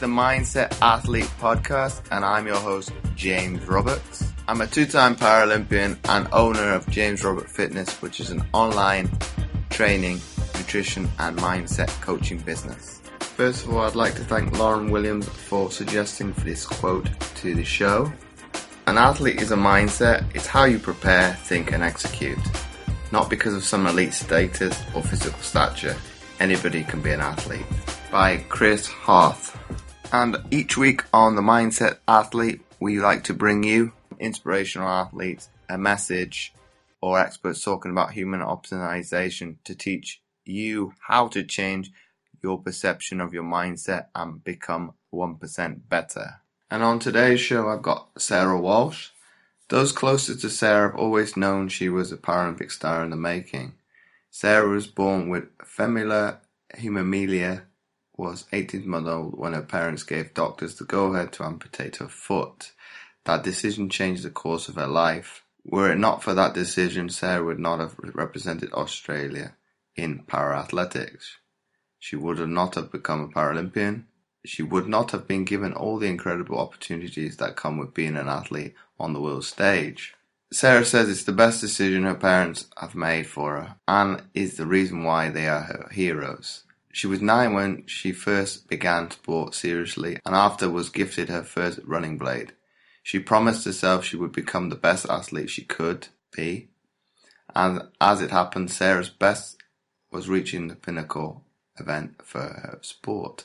the Mindset Athlete Podcast, and I'm your host, James Roberts. I'm a two-time Paralympian and owner of James Robert Fitness, which is an online training, nutrition and mindset coaching business. First of all, I'd like to thank Lauren Williams for suggesting this quote to the show. An athlete is a mindset. It's how you prepare, think and execute. Not because of some elite status or physical stature. Anybody can be an athlete. By Chris Harth. And each week on the Mindset Athlete, we like to bring you inspirational athletes, a message, or experts talking about human optimization to teach you how to change your perception of your mindset and become 1% better. And on today's show, I've got Sarah Walsh. Those closest to Sarah have always known she was a Paralympic star in the making. Sarah was born with fibular hemimelia, was 18 months old when her parents gave doctors the go-ahead to amputate her foot. That decision changed the course of her life. Were it not for that decision, Sarah would not have represented Australia in para-athletics. She would not have become a Paralympian. She would not have been given all the incredible opportunities that come with being an athlete on the world stage. Sarah says it's the best decision her parents have made for her and is the reason why they are her heroes. She was 9 when she first began sport seriously and after was gifted her first running blade. She promised herself she would become the best athlete she could be, and as it happened, Sarah's best was reaching the pinnacle event for her sport,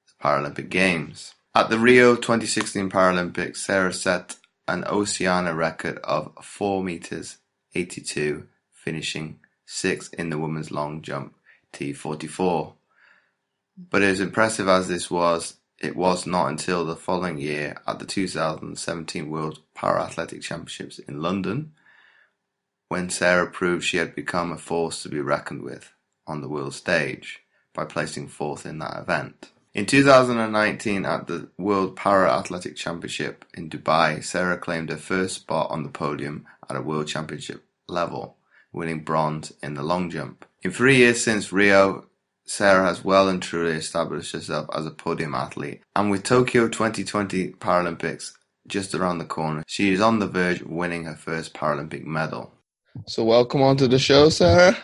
the Paralympic Games. At the Rio 2016 Paralympics, Sarah set an Oceania record of 4 meters 82, finishing 6th in the women's long jump T44. But as impressive as this was, it was not until the following year at the 2017 World Para-Athletic Championships in London when Sarah proved she had become a force to be reckoned with on the world stage by placing 4th in that event. In 2019 at the World Para-Athletic Championship in Dubai, Sarah claimed her first spot on the podium at a World Championship level, winning bronze in the long jump. In 3 years since Rio, Sarah has well and truly established herself as a podium athlete, and with Tokyo 2020 Paralympics just around the corner, she is on the verge of winning her first Paralympic medal. So welcome onto the show, Sarah.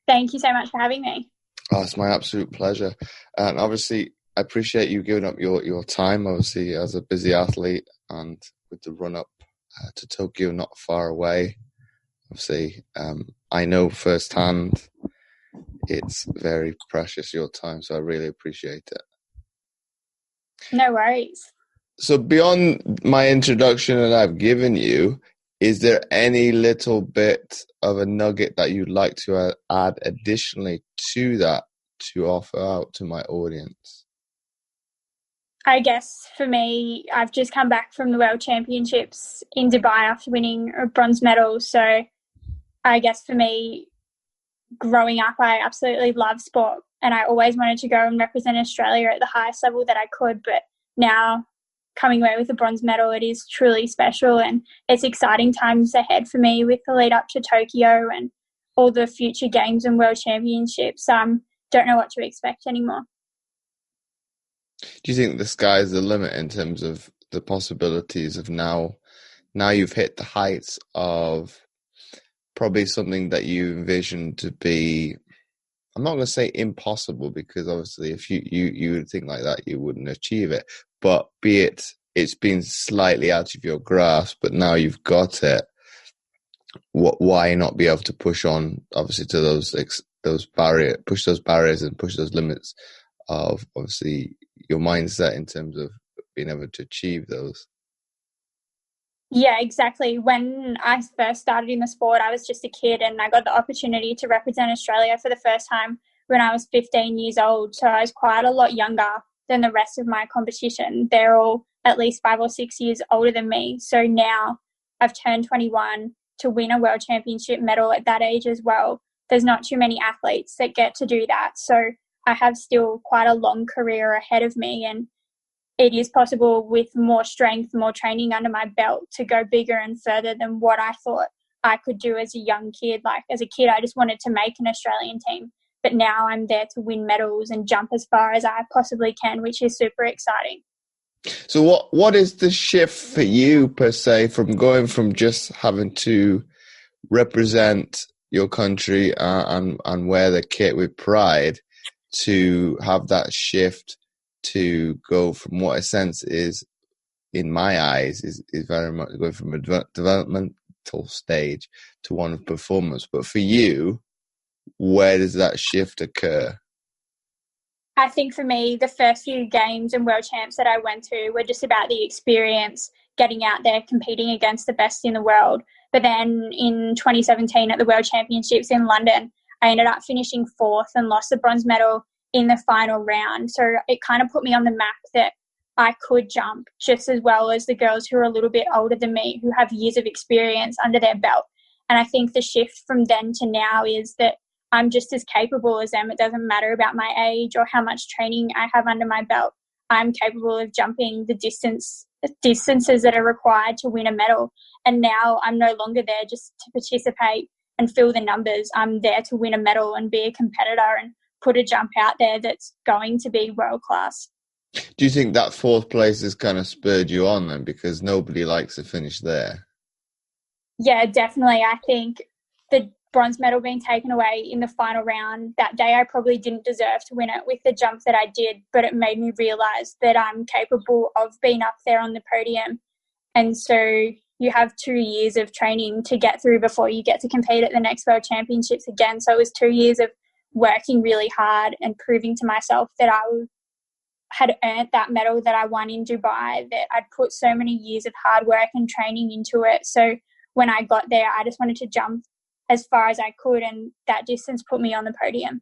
Thank you so much for having me. Oh, it's my absolute pleasure. And obviously, I appreciate you giving up your time, obviously, as a busy athlete and with the run-up to Tokyo not far away. Obviously, I know firsthand it's very precious, your time, so I really appreciate it. No worries. So beyond my introduction that I've given you, is there any little bit of a nugget that you'd like to add additionally to that to offer out to my audience? I guess for me, I've just come back from the World Championships in Dubai after winning a bronze medal. So I guess for me, growing up, I absolutely love sport and I always wanted to go and represent Australia at the highest level that I could. But now coming away with a bronze medal, it is truly special and it's exciting times ahead for me with the lead up to Tokyo and all the future games and world championships. Don't know what to expect anymore. Do you think the sky's the limit in terms of the possibilities of now you've hit the heights of probably something that you envision to be, I'm not going to say impossible, because obviously if you would think like that, you wouldn't achieve it, but be it's been slightly out of your grasp, but now you've got it. Why not be able to push on, obviously, to those barriers and push those limits of obviously your mindset in terms of being able to achieve those? Yeah, exactly. When I first started in the sport, I was just a kid and I got the opportunity to represent Australia for the first time when I was 15 years old. So I was quite a lot younger than the rest of my competition. They're all at least 5 or 6 years older than me. So now I've turned 21 to win a world championship medal at that age as well. There's not too many athletes that get to do that. So I have still quite a long career ahead of me, and it is possible with more strength, more training under my belt to go bigger and further than what I thought I could do as a young kid. Like as a kid, I just wanted to make an Australian team. but now I'm there to win medals and jump as far as I possibly can, which is super exciting. So what is the shift for you, per se, from going from just having to represent your country and wear the kit with pride to have that shift to go from what a sense is, in my eyes, is very much going from a developmental stage to one of performance? But for you, where does that shift occur? I think for me, the first few games and world champs that I went to were just about the experience, getting out there, competing against the best in the world. But then in 2017 at the World Championships in London, I ended up finishing 4th and lost the bronze medal in the final round. So it kind of put me on the map that I could jump just as well as the girls who are a little bit older than me, who have years of experience under their belt. And I think the shift from then to now is that I'm just as capable as them. It doesn't matter about my age or how much training I have under my belt. I'm capable of jumping the distances that are required to win a medal. And now I'm no longer there just to participate and fill the numbers. I'm there to win a medal and be a competitor and put a jump out there that's going to be world class. Do you think that 4th place has kind of spurred you on then, because nobody likes to finish there? Yeah, definitely. I think the bronze medal being taken away in the final round that day, I probably didn't deserve to win it with the jump that I did, but it made me realise that I'm capable of being up there on the podium. And so you have 2 years of training to get through before you get to compete at the next World Championships again. So it was 2 years of working really hard and proving to myself that I had earned that medal that I won in Dubai, that I'd put so many years of hard work and training into it. So when I got there, I just wanted to jump as far as I could, and that distance put me on the podium.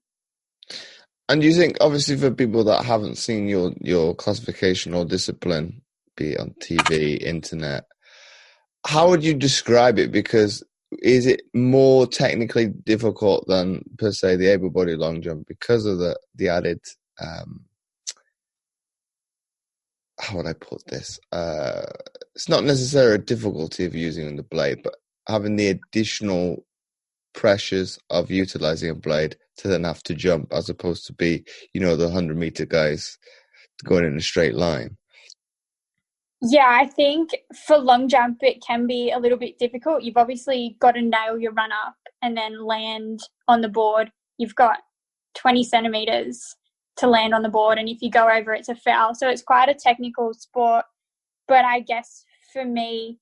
And do you think, obviously, for people that haven't seen your classification or discipline, be it on TV, internet, how would you describe it? Because is it more technically difficult than, per se, the able-bodied long jump because of the added, how would I put this? It's not necessarily a difficulty of using the blade, but having the additional pressures of utilizing a blade to then have to jump, as opposed to be, the 100-meter guys going in a straight line. Yeah, I think for long jump, it can be a little bit difficult. You've obviously got to nail your run up and then land on the board. You've got 20 centimeters to land on the board, and if you go over, it's a foul. So it's quite a technical sport. But I guess for me,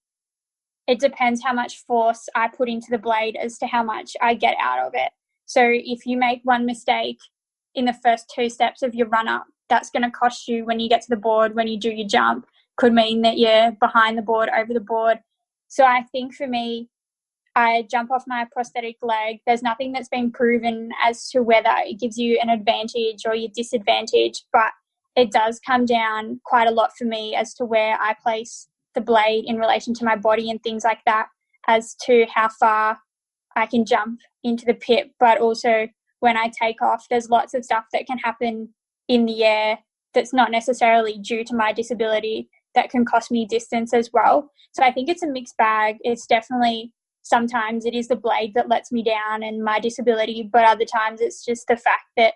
it depends how much force I put into the blade as to how much I get out of it. So if you make one mistake in the first 2 steps of your run up, that's going to cost you when you get to the board, when you do your jump. Could mean that you're behind the board, over the board. So I think for me, I jump off my prosthetic leg. There's nothing that's been proven as to whether it gives you an advantage or your disadvantage, but it does come down quite a lot for me as to where I place the blade in relation to my body and things like that, as to how far I can jump into the pit. But also when I take off, there's lots of stuff that can happen in the air that's not necessarily due to my disability that can cost me distance as well. So I think it's a mixed bag. It's definitely, sometimes it is the blade that lets me down and my disability, but other times it's just the fact that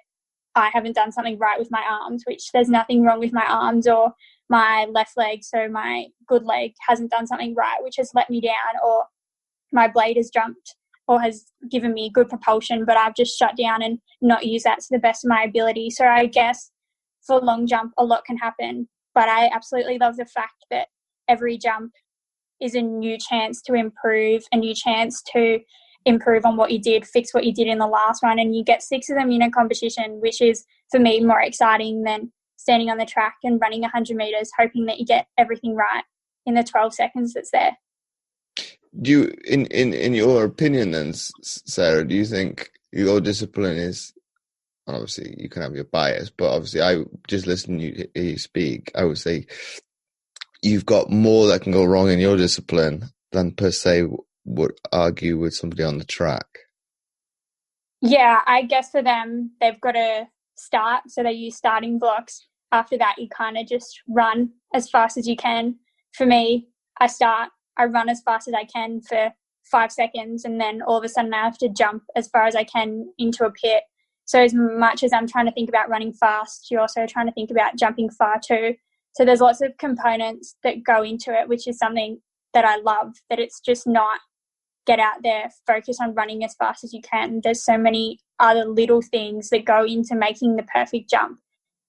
I haven't done something right with my arms, which there's nothing wrong with my arms or my left leg. So my good leg hasn't done something right, which has let me down, or my blade has jumped or has given me good propulsion, but I've just shut down and not used that to the best of my ability. So I guess for long jump, a lot can happen, but I absolutely love the fact that every jump is a new chance to improve, a new chance to improve on what you did, fix what you did in the last one, and you get 6 of them in a competition, which is, for me, more exciting than standing on the track and running 100 metres, hoping that you get everything right in the 12 seconds that's there. Do you, in your opinion then, Sarah, do you think your discipline is, obviously you can have your bias, but obviously I just listen to you speak, I would say you've got more that can go wrong in your discipline than per se would argue with somebody on the track? Yeah, I guess for them, they've got to start, so they use starting blocks. After that, you kind of just run as fast as you can. For me, I run as fast as I can for 5 seconds, and then all of a sudden I have to jump as far as I can into a pit. So as much as I'm trying to think about running fast, you're also trying to think about jumping far too. So there's lots of components that go into it, which is something that I love, that it's just not get out there, focus on running as fast as you can. There's so many other little things that go into making the perfect jump.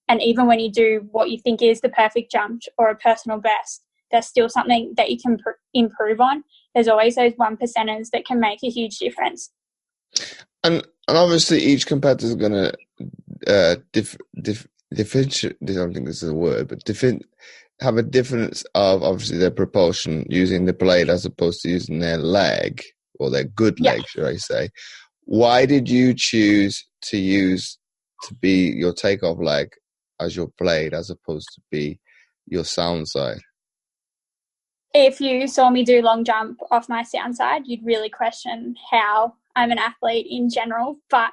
And even when you do what you think is the perfect jump or a personal best, there's still something that you can improve on. There's always those 1%ers that can make a huge difference. And obviously each competitor is going to differentiate, I don't think this is a word, but have a difference of obviously their propulsion using the blade as opposed to using their leg, or their good leg, should I say. Why did you choose to be your takeoff leg as your blade as opposed to be your sound side? If you saw me do long jump off my sound side, you'd really question how I'm an athlete in general. But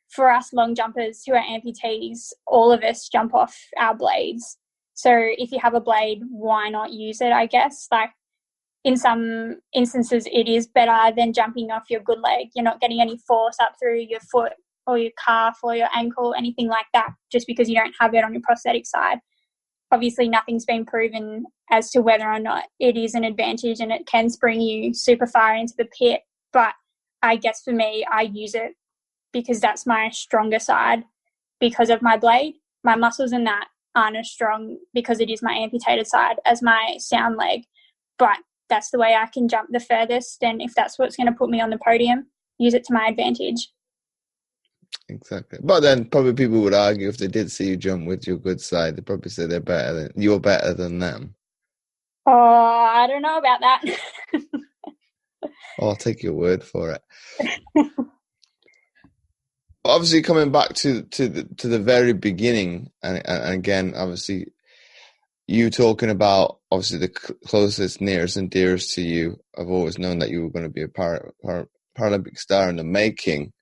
for us long jumpers who are amputees, all of us jump off our blades. So if you have a blade, why not use it, I guess? Like, in some instances, it is better than jumping off your good leg. You're not getting any force up through your foot or your calf or your ankle, anything like that, just because you don't have it on your prosthetic side. Obviously, nothing's been proven as to whether or not it is an advantage, and it can spring you super far into the pit. But I guess for me, I use it because that's my stronger side because of my blade. My muscles in that aren't as strong because it is my amputated side as my sound leg. But that's the way I can jump the furthest. And if that's what's going to put me on the podium, use it to my advantage. Exactly. But then probably people would argue, if they did see you jump with your good side, they'd probably say you're better than them. Oh, I don't know about that. I'll take your word for it. Obviously, coming back to the very beginning, and again, obviously, you talking about obviously the closest, nearest, and dearest to you. I've always known that you were going to be a Paralympic star in the making.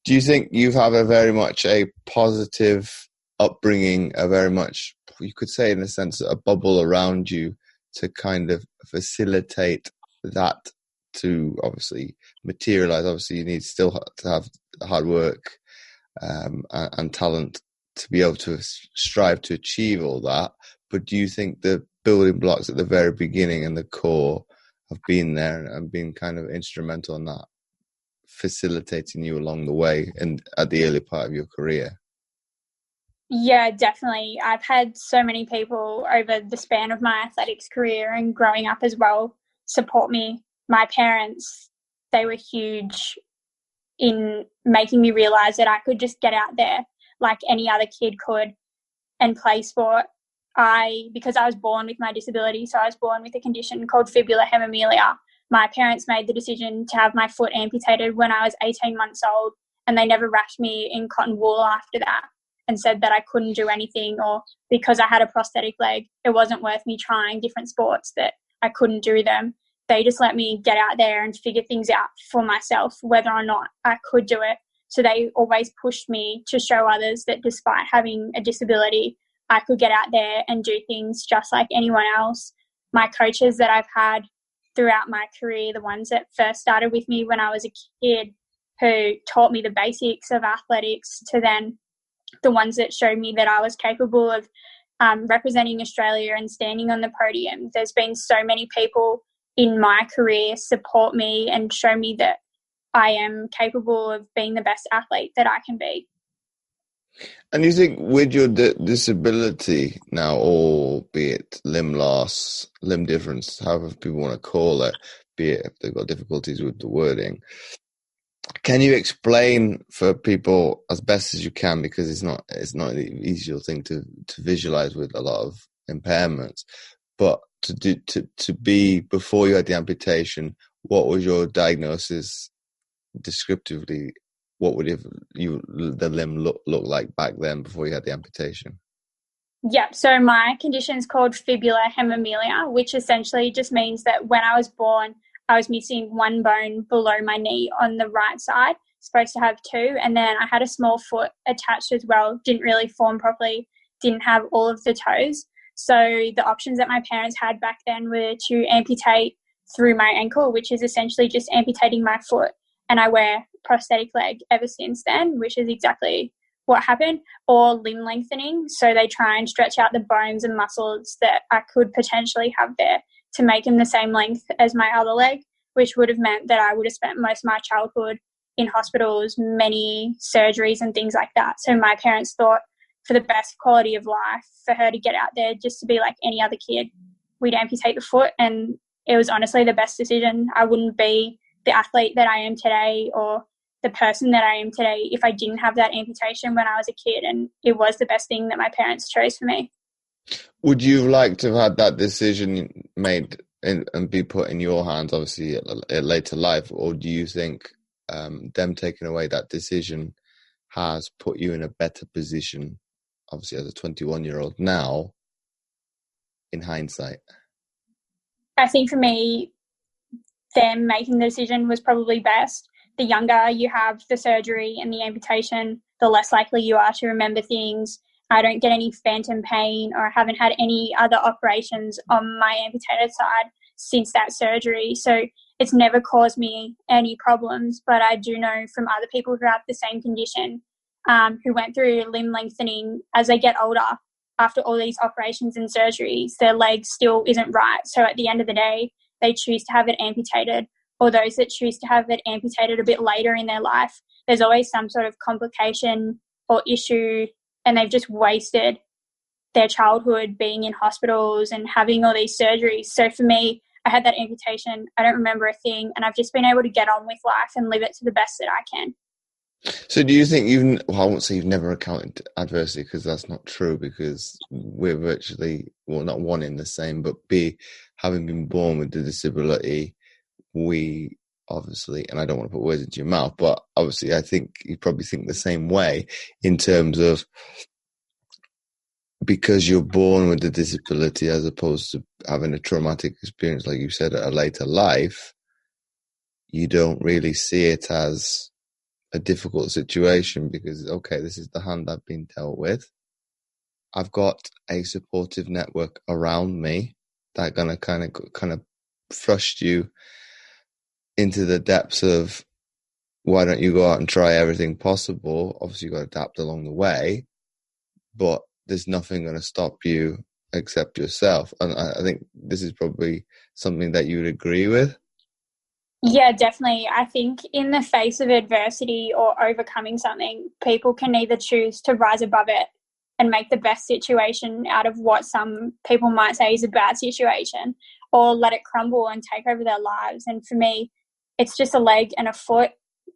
Do you think you have a very much a positive upbringing, a very much, you could say in a sense, a bubble around you to kind of facilitate that to obviously materialize? Obviously, you need still to have hard work and talent to be able to strive to achieve all that. But do you think the building blocks at the very beginning and the core have been there and been kind of instrumental in that, facilitating you along the way and at the early part of your career? Yeah, definitely. I've had so many people over the span of my athletics career and growing up as well support me. My parents, they were huge in making me realise that I could just get out there like any other kid could and play sport. Because I was born with my disability, so I was born with a condition called fibular hemimelia. My parents made the decision to have my foot amputated when I was 18 months old, and they never wrapped me in cotton wool after that and said that I couldn't do anything, or because I had a prosthetic leg, it wasn't worth me trying different sports, that I couldn't do them. They just let me get out there and figure things out for myself, whether or not I could do it. So they always pushed me to show others that despite having a disability, I could get out there and do things just like anyone else. My coaches that I've had throughout my career, the ones that first started with me when I was a kid, who taught me the basics of athletics, to then the ones that showed me that I was capable of representing Australia and standing on the podium. There's been so many people in my career support me and show me that I am capable of being the best athlete that I can be. And you think with your disability now, or be it limb loss, limb difference, however people want to call it, be it if they've got difficulties with the wording, can you explain for people as best as you can, because it's not an easy thing to visualize with a lot of impairments, but to be, before you had the amputation, what was your diagnosis descriptively? What would the limb look like back then before you had the amputation? Yeah, so my condition is called fibular hemimelia, which essentially just means that when I was born, I was missing one bone below my knee on the right side, supposed to have two, and then I had a small foot attached as well, didn't really form properly, didn't have all of the toes. So the options that my parents had back then were to amputate through my ankle, which is essentially just amputating my foot, and I wear prosthetic leg ever since then, which is exactly what happened, or limb lengthening. So they try and stretch out the bones and muscles that I could potentially have there to make them the same length as my other leg, which would have meant that I would have spent most of my childhood in hospitals, many surgeries and things like that. So my parents thought for the best quality of life for her to get out there just to be like any other kid, we'd amputate the foot. And it was honestly the best decision. I wouldn't be the athlete that I am today or the person that I am today if I didn't have that amputation when I was a kid, and it was the best thing that my parents chose for me. Would you have liked to have had that decision made and be put in your hands, obviously, at later life, or do you think them taking away that decision has put you in a better position, obviously, as a 21-year-old now, in hindsight? I think for me, them making the decision was probably best. The younger you have the surgery and the amputation, the less likely you are to remember things. I don't get any phantom pain, or I haven't had any other operations on my amputated side since that surgery. So it's never caused me any problems. But I do know from other people who have the same condition, who went through limb lengthening as they get older, after all these operations and surgeries, their leg still isn't right. So at the end of the day, they choose to have it amputated, or those that choose to have it amputated a bit later in their life, there's always some sort of complication or issue, and they've just wasted their childhood being in hospitals and having all these surgeries. So for me, I had that amputation. I don't remember a thing, and I've just been able to get on with life and live it to the best that I can. So do you think I won't say you've never encountered adversity, because that's not true, because we're virtually, well, not one in the same, but B, having been born with the disability, we obviously, and I don't want to put words into your mouth, but obviously I think you probably think the same way in terms of, because you're born with the disability as opposed to having a traumatic experience, like you said, at a later life, you don't really see it as a difficult situation because, okay, this is the hand I've been dealt with. I've got a supportive network around me that gonna kind of thrust you into the depths of, why don't you go out and try everything possible? Obviously, you've got to adapt along the way, but there's nothing going to stop you except yourself. And I think this is probably something that you would agree with. Yeah, definitely. I think in the face of adversity or overcoming something, people can either choose to rise above it and make the best situation out of what some people might say is a bad situation, or let it crumble and take over their lives. And for me, it's just a leg and a foot.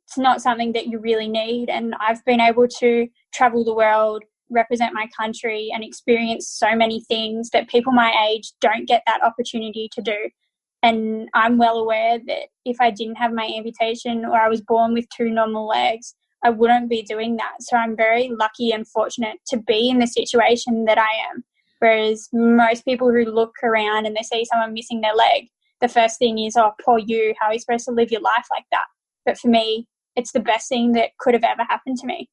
It's not something that you really need. And I've been able to travel the world, represent my country, and experience so many things that people my age don't get that opportunity to do. And I'm well aware that if I didn't have my amputation, or I was born with two normal legs, I wouldn't be doing that. So I'm very lucky and fortunate to be in the situation that I am. Whereas most people who look around and they see someone missing their leg, the first thing is, oh, poor you, how are you supposed to live your life like that? But for me, it's the best thing that could have ever happened to me.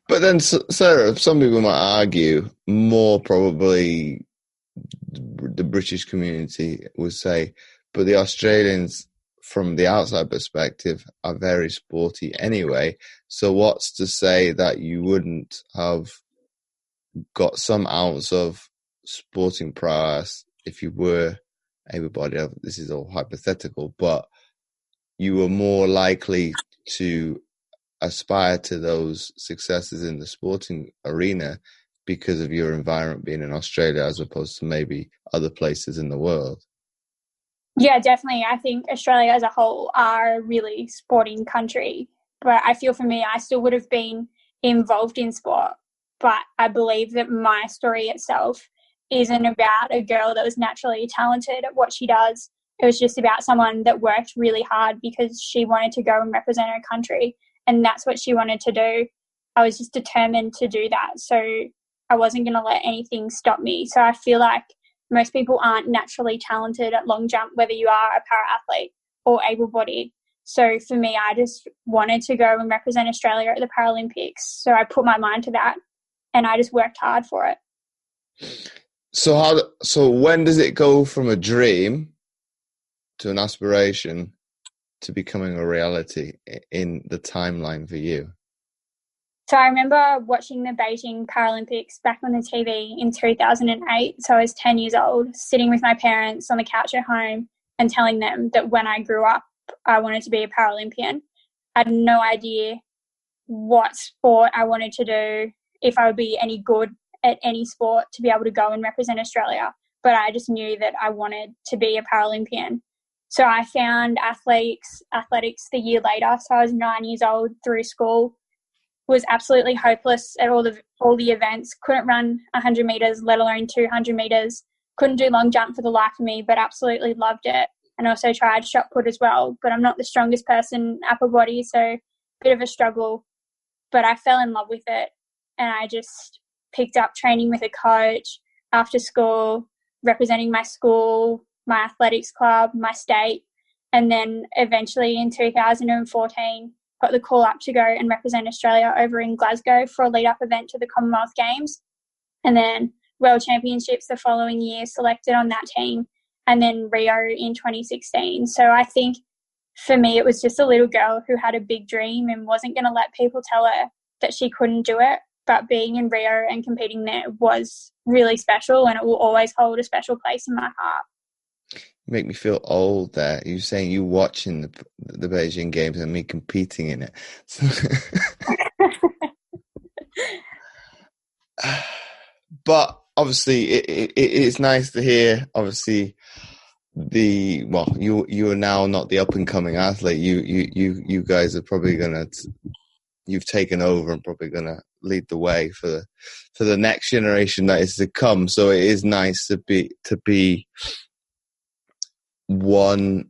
But then, Sarah, some people might argue, more probably the British community would say, but the Australians, from the outside perspective, are very sporty anyway. So what's to say that you wouldn't have got some ounce of sporting prowess if you were able-bodied? This is all hypothetical, but you were more likely to aspire to those successes in the sporting arena because of your environment being in Australia as opposed to maybe other places in the world. Yeah, definitely. I think Australia as a whole are a really sporting country. But I feel for me, I still would have been involved in sport. But I believe that my story itself isn't about a girl that was naturally talented at what she does. It was just about someone that worked really hard because she wanted to go and represent her country. And that's what she wanted to do. I was just determined to do that. So I wasn't going to let anything stop me. So I feel like most people aren't naturally talented at long jump, whether you are a para-athlete or able-bodied. So for me, I just wanted to go and represent Australia at the Paralympics. So I put my mind to that and I just worked hard for it. So when does it go from a dream to an aspiration to becoming a reality in the timeline for you? So I remember watching the Beijing Paralympics back on the TV in 2008. So I was 10 years old, sitting with my parents on the couch at home and telling them that when I grew up, I wanted to be a Paralympian. I had no idea what sport I wanted to do, if I would be any good at any sport to be able to go and represent Australia. But I just knew that I wanted to be a Paralympian. So I found athletics the year later. So I was 9 years old through school, was absolutely hopeless at all the events, couldn't run 100 metres, let alone 200 metres, couldn't do long jump for the life of me, but absolutely loved it. And also tried shot put as well, but I'm not the strongest person, upper body, so bit of a struggle. But I fell in love with it, and I just picked up training with a coach after school, representing my school, my athletics club, my state, and then eventually in 2014 got the call up to go and represent Australia over in Glasgow for a lead-up event to the Commonwealth Games, and then World Championships the following year, selected on that team, and then Rio in 2016. So I think for me it was just a little girl who had a big dream and wasn't going to let people tell her that she couldn't do it, but being in Rio and competing there was really special, and it will always hold a special place in my heart. You make me feel old there. You're saying you watching the Beijing Games and me competing in it. So but obviously it's nice to hear, obviously, you are now not the up and coming athlete. You guys are probably you've taken over and probably gonna lead the way for the next generation that is to come. So it is nice to be one.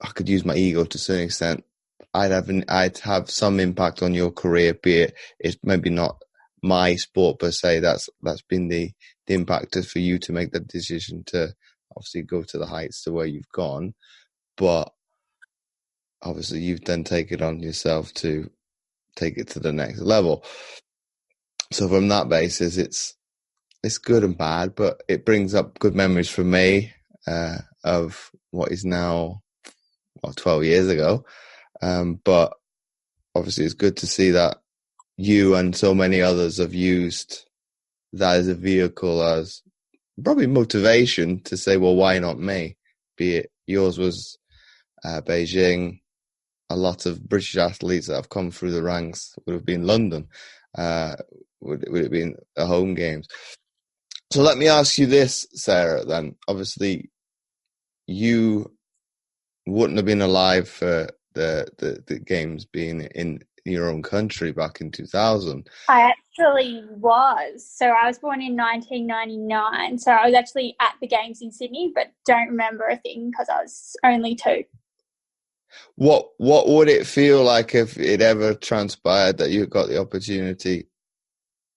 I could use my ego to a certain extent. I'd have some impact on your career, be it's maybe not my sport per se. That's been the impact for you to make the decision to obviously go to the heights to where you've gone, but obviously you've then taken on yourself to take it to the next level. So from that basis, it's good and bad, but it brings up good memories for me of what is now 12 years ago. But obviously it's good to see that you and so many others have used that as a vehicle, as probably motivation to say, well, why not me? Be it yours was Beijing. A lot of British athletes that have come through the ranks would have been London. Would it have been the home games? So let me ask you this, Sarah, then. Obviously, you wouldn't have been alive for the games being in your own country back in 2000. I actually was. So I was born in 1999. So I was actually at the games in Sydney, but don't remember a thing because I was only 2. What would it feel like if it ever transpired that you got the opportunity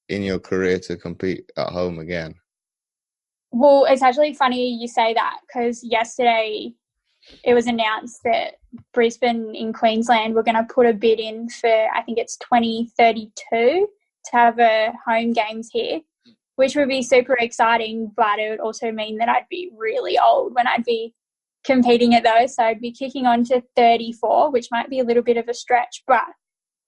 in your career to compete at home again? Well, it's actually funny you say that, because yesterday it was announced that Brisbane in Queensland were going to put a bid in for, I think it's 2032, to have a home games here, which would be super exciting, but it would also mean that I'd be really old when I'd be competing at those. So I'd be kicking on to 34, which might be a little bit of a stretch, but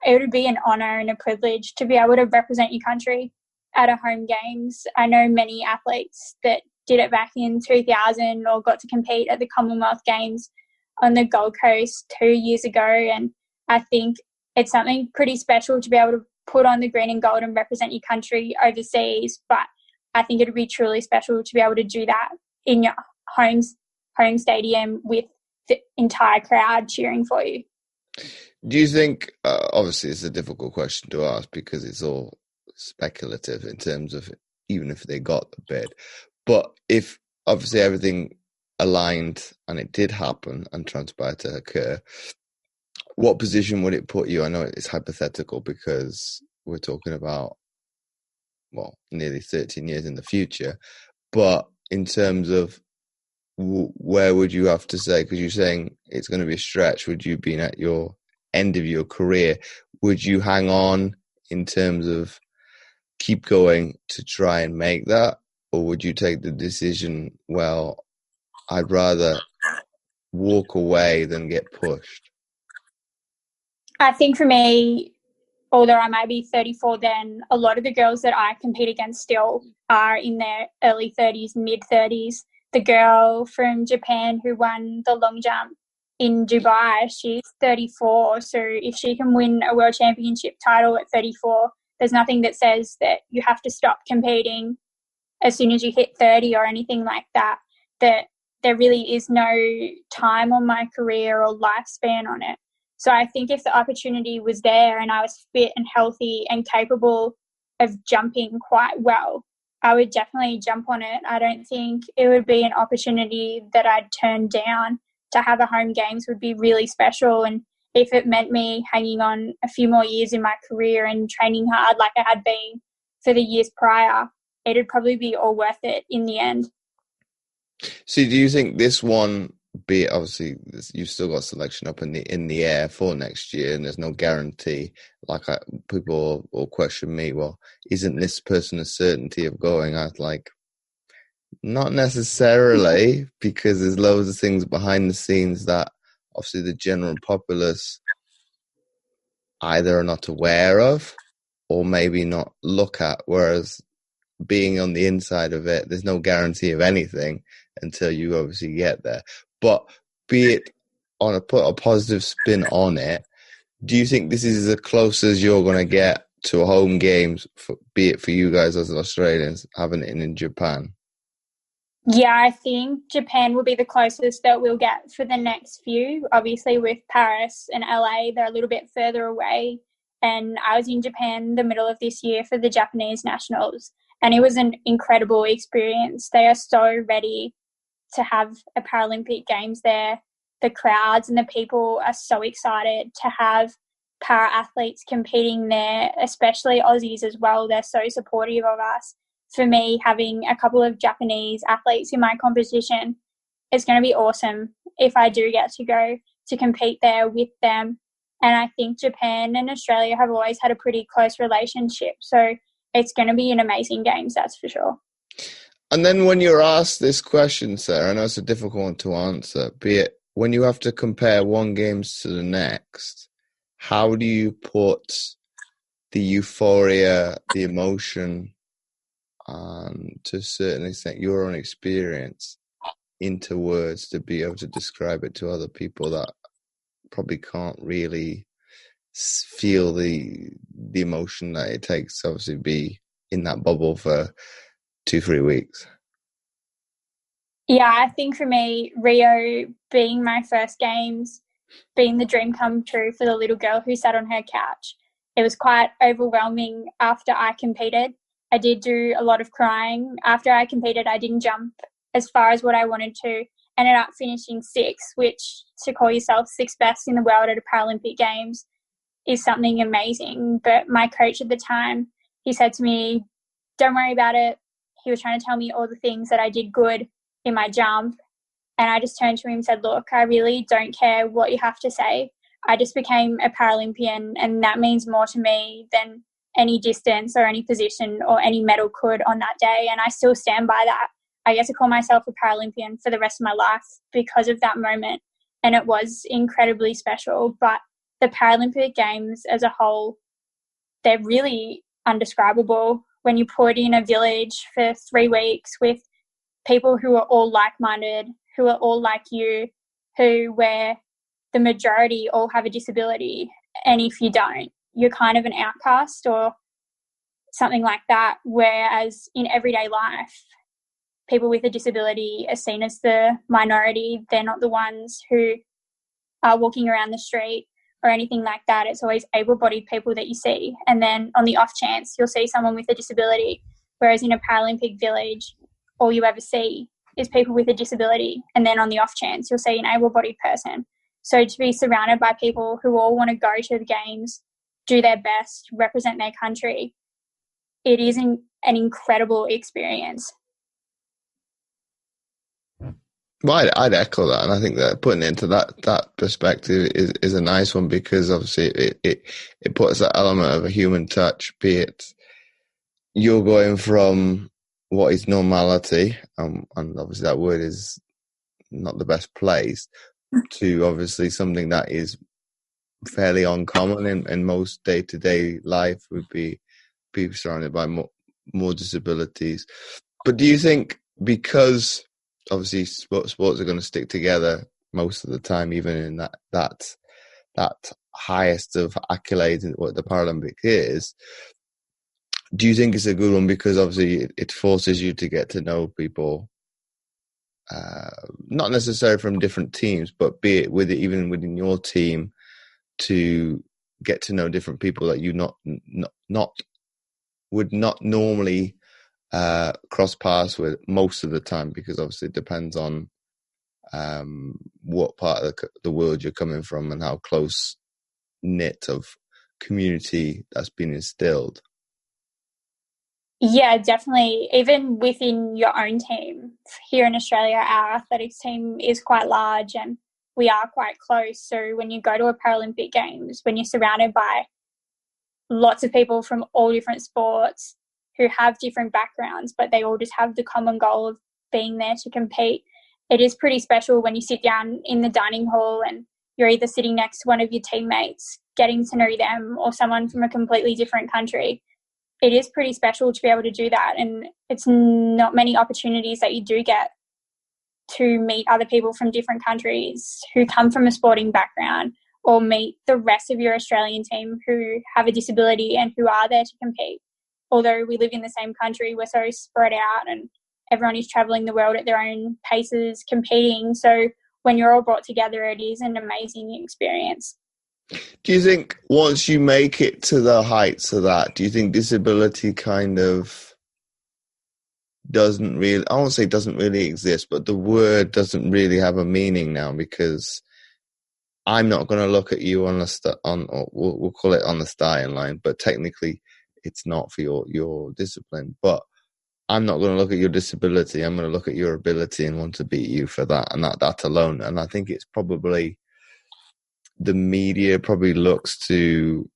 it would be an honour and a privilege to be able to represent your country at a home games. I know many athletes that did it back in 2000 or got to compete at the Commonwealth Games on the Gold Coast 2 years ago, and I think it's something pretty special to be able to put on the green and gold and represent your country overseas, but I think it would be truly special to be able to do that in your home stadium with the entire crowd cheering for you. Do you think, obviously it's a difficult question to ask because it's all speculative in terms of even if they got the bid, but if obviously everything aligned and it did happen and transpired to occur, what position would it put you? I know it's hypothetical because we're talking about, nearly 13 years in the future, but in terms of where would you have to say, because you're saying it's going to be a stretch, would you be at your end of your career, would you hang on in terms of keep going to try and make that, or would you take the decision, well, I'd rather walk away than get pushed? I think for me, although I might be 34 then, a lot of the girls that I compete against still are in their early 30s, mid-30s. The girl from Japan who won the long jump in Dubai, she's 34. So if she can win a world championship title at 34, there's nothing that says that you have to stop competing as soon as you hit 30 or anything like that, that there really is no time on my career or lifespan on it. So I think if the opportunity was there and I was fit and healthy and capable of jumping quite well, I would definitely jump on it. I don't think it would be an opportunity that I'd turn down. To have a home games would be really special. And if it meant me hanging on a few more years in my career and training hard like I had been for the years prior, it'd probably be all worth it in the end. So do you think this one, be it obviously you've still got selection up in the air for next year and there's no guarantee, people will question me, well, isn't this person a certainty of going? I was like, not necessarily, because there's loads of things behind the scenes that obviously the general populace either are not aware of or maybe not look at, whereas being on the inside of it, there's no guarantee of anything until you obviously get there. But be it put a positive spin on it, do you think this is as close as you're going to get to a home games, be it for you guys as Australians, having it in Japan? Yeah, I think Japan will be the closest that we'll get for the next few. Obviously, with Paris and LA, they're a little bit further away. And I was in Japan the middle of this year for the Japanese nationals, and it was an incredible experience. They are so ready to have a Paralympic Games there. The crowds and the people are so excited to have para-athletes competing there, especially Aussies as well. They're so supportive of us. For me, having a couple of Japanese athletes in my competition, it's going to be awesome if I do get to go to compete there with them. And I think Japan and Australia have always had a pretty close relationship. So it's going to be an amazing games, that's for sure. And then when you're asked this question, Sarah, I know it's a difficult one to answer, be it when you have to compare one games to the next, how do you put the euphoria, the emotion, to a certain extent, your own experience into words to be able to describe it to other people that probably can't really feel the emotion that it takes to obviously be in that bubble for 2-3 weeks? Yeah, I think for me, Rio being my first games, being the dream come true for the little girl who sat on her couch, it was quite overwhelming after I competed. I did do a lot of crying. After I competed, I didn't jump as far as what I wanted to. Ended up finishing 6th, which to call yourself 6th best in the world at a Paralympic Games is something amazing. But my coach at the time, he said to me, don't worry about it. He was trying to tell me all the things that I did good in my jump. And I just turned to him and said, look, I really don't care what you have to say. I just became a Paralympian, and that means more to me than any distance or any position or any medal could on that day. And I still stand by that. I get to call myself a Paralympian for the rest of my life because of that moment. And it was incredibly special. But the Paralympic Games as a whole, they're really undescribable. When you put in a village for 3 weeks with people who are all like-minded, who are all like you, where the majority all have a disability. And if you don't, you're kind of an outcast or something like that. Whereas in everyday life, people with a disability are seen as the minority. They're not the ones who are walking around the street or anything like that. It's always able-bodied people that you see. And then on the off chance, you'll see someone with a disability. Whereas in a Paralympic village, all you ever see is people with a disability. And then on the off chance, you'll see an able-bodied person. So to be surrounded by people who all want to go to the games, do their best, represent their country, it is an incredible experience. Well, I'd echo that, and I think that putting it into that perspective is a nice one, because obviously it puts that element of a human touch, be it you're going from what is normality, and obviously that word is not the best place, to obviously something that is fairly uncommon in most day-to-day life, would be people surrounded by more disabilities. But do you think, because obviously sports are going to stick together most of the time, even in that highest of accolades, what the Paralympic is, do you think it's a good one because obviously it forces you to get to know people, not necessarily from different teams, but be it even within your team, to get to know different people that you would not normally cross paths with most of the time, because obviously it depends on what part of the world you're coming from and how close knit of community that's been instilled. Yeah, definitely. Even within your own team, here in Australia, our athletics team is quite large and we are quite close. So when you go to a Paralympic Games, when you're surrounded by lots of people from all different sports who have different backgrounds, but they all just have the common goal of being there to compete, it is pretty special when you sit down in the dining hall and you're either sitting next to one of your teammates, getting to know them, or someone from a completely different country. It is pretty special to be able to do that, and it's not many opportunities that you do get to meet other people from different countries who come from a sporting background, or meet the rest of your Australian team who have a disability and who are there to compete. Although we live in the same country, we're so spread out and everyone is travelling the world at their own paces, competing. So when you're all brought together, it is an amazing experience. Do you think once you make it to the heights of that, do you think disability kind of doesn't really, I won't say doesn't really exist, but the word doesn't really have a meaning now, because I'm not going to look at you on we'll call it on the starting line, but technically it's not for your discipline. But I'm not going to look at your disability. I'm going to look at your ability and want to beat you for that, and that alone. And I think it's probably, the media probably looks to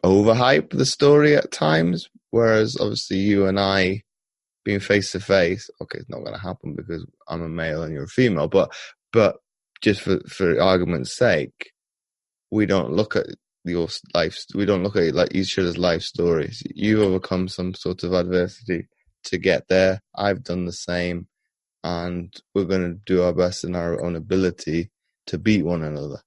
overhype the story at times, whereas obviously you and I being face to face, okay, it's not going to happen because I'm a male and you're a female, but just for argument's sake, we don't look at your life, we don't look at like each other's life stories. You overcome some sort of adversity to get there. I've done the same, and we're going to do our best in our own ability to beat one another.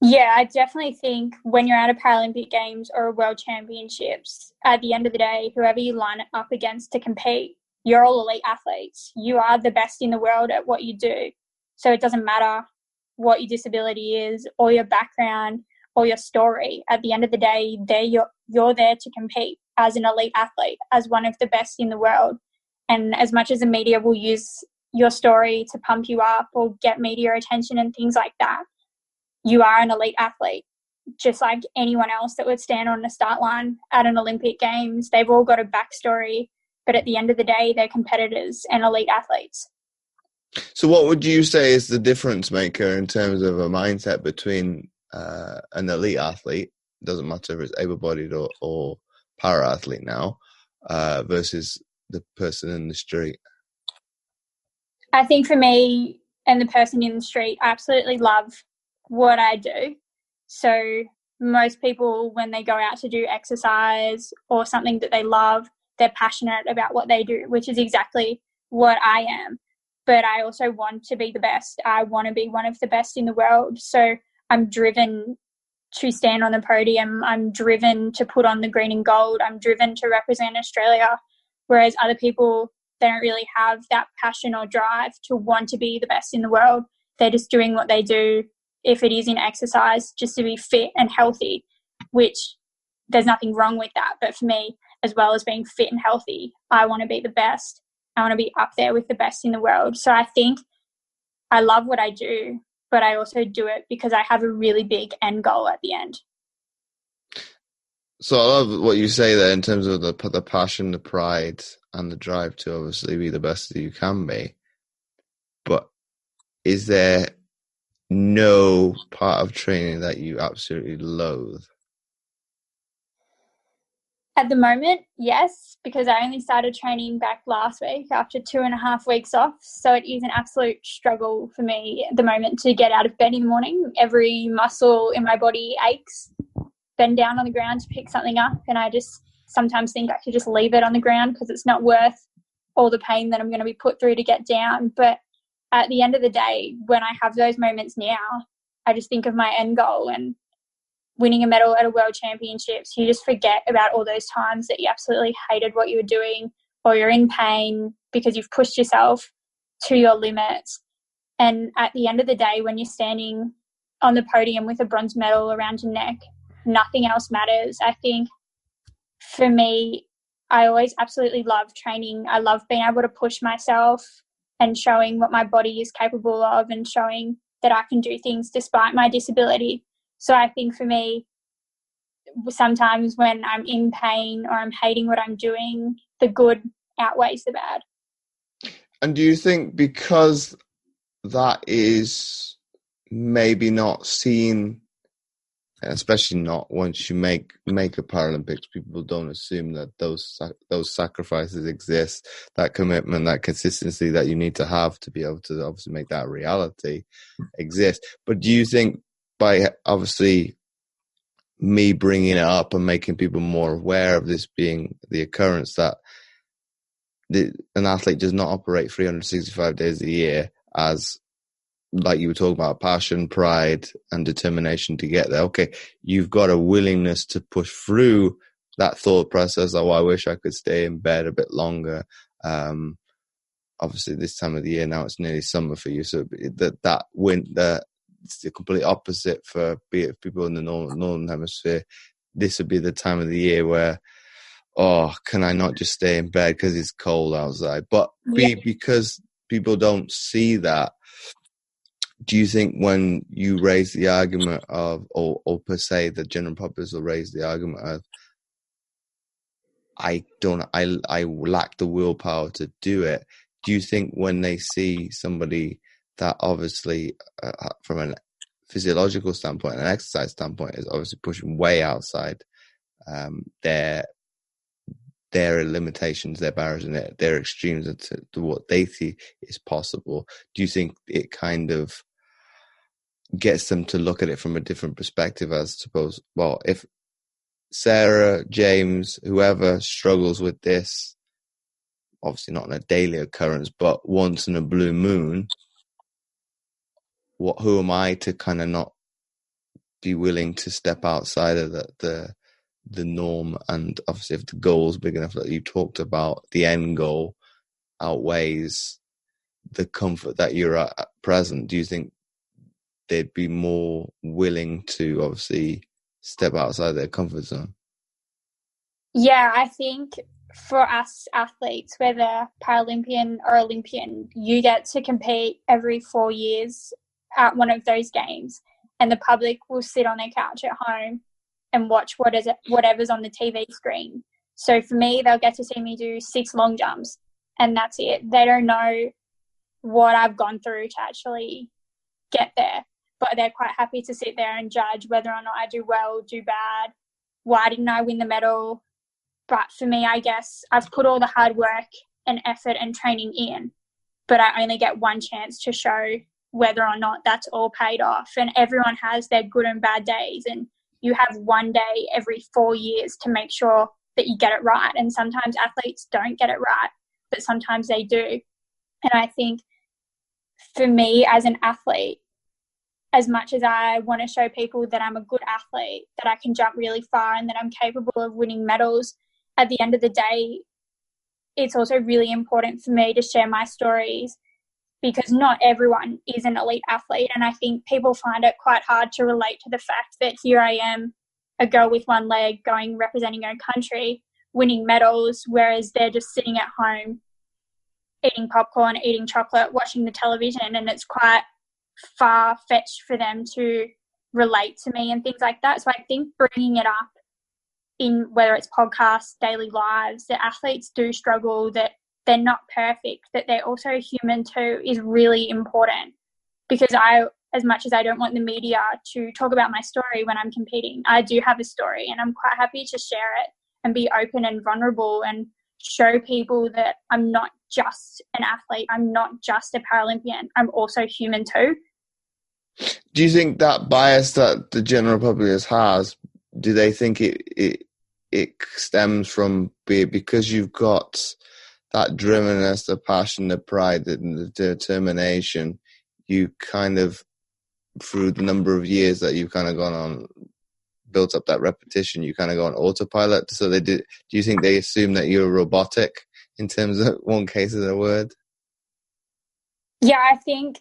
Yeah, I definitely think when you're at a Paralympic Games or a World Championships, at the end of the day, whoever you line up against to compete, you're all elite athletes. You are the best in the world at what you do. So it doesn't matter what your disability is or your background or your story. At the end of the day, you're there to compete as an elite athlete, as one of the best in the world. And as much as the media will use your story to pump you up or get media attention and things like that, you are an elite athlete, just like anyone else that would stand on the start line at an Olympic Games. They've all got a backstory, but at the end of the day, they're competitors and elite athletes. So what would you say is the difference maker in terms of a mindset between an elite athlete, doesn't matter if it's able-bodied or para-athlete now, versus the person in the street? I think for me and the person in the street, I absolutely love what I do. So most people, when they go out to do exercise or something that they love, they're passionate about what they do, which is exactly what I am. But I also want to be the best. I want to be one of the best in the world. So I'm driven to stand on the podium. I'm driven to put on the green and gold. I'm driven to represent Australia. Whereas other people, they don't really have that passion or drive to want to be the best in the world. They're just doing what they do, if it is in exercise, just to be fit and healthy, which there's nothing wrong with that. But for me, as well as being fit and healthy, I want to be the best. I want to be up there with the best in the world. So I think I love what I do, but I also do it because I have a really big end goal at the end. So I love what you say there in terms of the passion, the pride, and the drive to obviously be the best that you can be. But is there no part of training that you absolutely loathe? At the moment, yes, because I only started training back last week after 2.5 weeks off. So it is an absolute struggle for me at the moment to get out of bed in the morning. Every muscle in my body aches. Bend down on the ground to pick something up, and I just sometimes think I could just leave it on the ground because it's not worth all the pain that I'm going to be put through to get down. But at the end of the day, when I have those moments now, I just think of my end goal and winning a medal at a world championships. You just forget about all those times that you absolutely hated what you were doing, or you're in pain because you've pushed yourself to your limits. And at the end of the day, when you're standing on the podium with a bronze medal around your neck, nothing else matters. I think for me, I always absolutely love training. I love being able to push myself and showing what my body is capable of and showing that I can do things despite my disability. So I think for me, sometimes when I'm in pain or I'm hating what I'm doing, the good outweighs the bad. And do you think because that is maybe not seen, especially not once you make a Paralympics, people don't assume that those sacrifices exist, that commitment, that consistency that you need to have to be able to obviously make that a reality exist. But do you think by obviously me bringing it up and making people more aware of this being the occurrence, that an athlete does not operate 365 days a year as, like you were talking about, passion, pride, and determination to get there. Okay, you've got a willingness to push through that thought process. Oh, I wish I could stay in bed a bit longer. Obviously, this time of the year now, it's nearly summer for you, so that winter, it's the complete opposite for people in the northern hemisphere. This would be the time of the year where, oh, can I not just stay in bed because it's cold outside? But because people don't see that, do you think when you raise the argument of, or per se, the general populace will raise the argument of, I lack the willpower to do it? Do you think when they see somebody that obviously, from a physiological standpoint, an exercise standpoint, is obviously pushing way outside their limitations, their barriers, and their extremes to what they see is possible, do you think it kind of gets them to look at it from a different perspective, as suppose, well, if Sarah, James, whoever struggles with this, obviously not on a daily occurrence, but once in a blue moon, who am I to kind of not be willing to step outside of the norm? And obviously, if the goal's big enough that you talked about, the end goal outweighs the comfort that you're at present, do you think they'd be more willing to obviously step outside their comfort zone? Yeah, I think for us athletes, whether Paralympian or Olympian, you get to compete every 4 years at one of those games, and the public will sit on their couch at home and watch whatever's on the TV screen. So for me, they'll get to see me do 6 long jumps, and that's it. They don't know what I've gone through to actually get there, but they're quite happy to sit there and judge whether or not I do well, do bad, why didn't I win the medal. But for me, I guess I've put all the hard work and effort and training in, but I only get one chance to show whether or not that's all paid off. And everyone has their good and bad days, and you have one day every 4 years to make sure that you get it right. And sometimes athletes don't get it right, but sometimes they do. And I think for me as an athlete, as much as I want to show people that I'm a good athlete, that I can jump really far and that I'm capable of winning medals, at the end of the day, it's also really important for me to share my stories, because not everyone is an elite athlete. And I think people find it quite hard to relate to the fact that here I am, a girl with one leg, representing her country, winning medals, whereas they're just sitting at home, eating popcorn, eating chocolate, watching the television, and it's quite far-fetched for them to relate to me and things like that. So I think bringing it up in whether it's podcasts, daily lives, that athletes do struggle, that they're not perfect, that they're also human too, is really important. Because as much as I don't want the media to talk about my story when I'm competing, I do have a story and I'm quite happy to share it. and be open and vulnerable and show people that I'm not just an athlete, I'm not just a Paralympian, I'm also human too. Do you think that bias that the general public has, do they think it stems from because you've got that drivenness, the passion, the pride, the determination, you kind of, through the number of years that you've kind of gone on, built up that repetition, you kind of go on autopilot? So do you think they assume that you're robotic in terms of one case of the word? Yeah, I think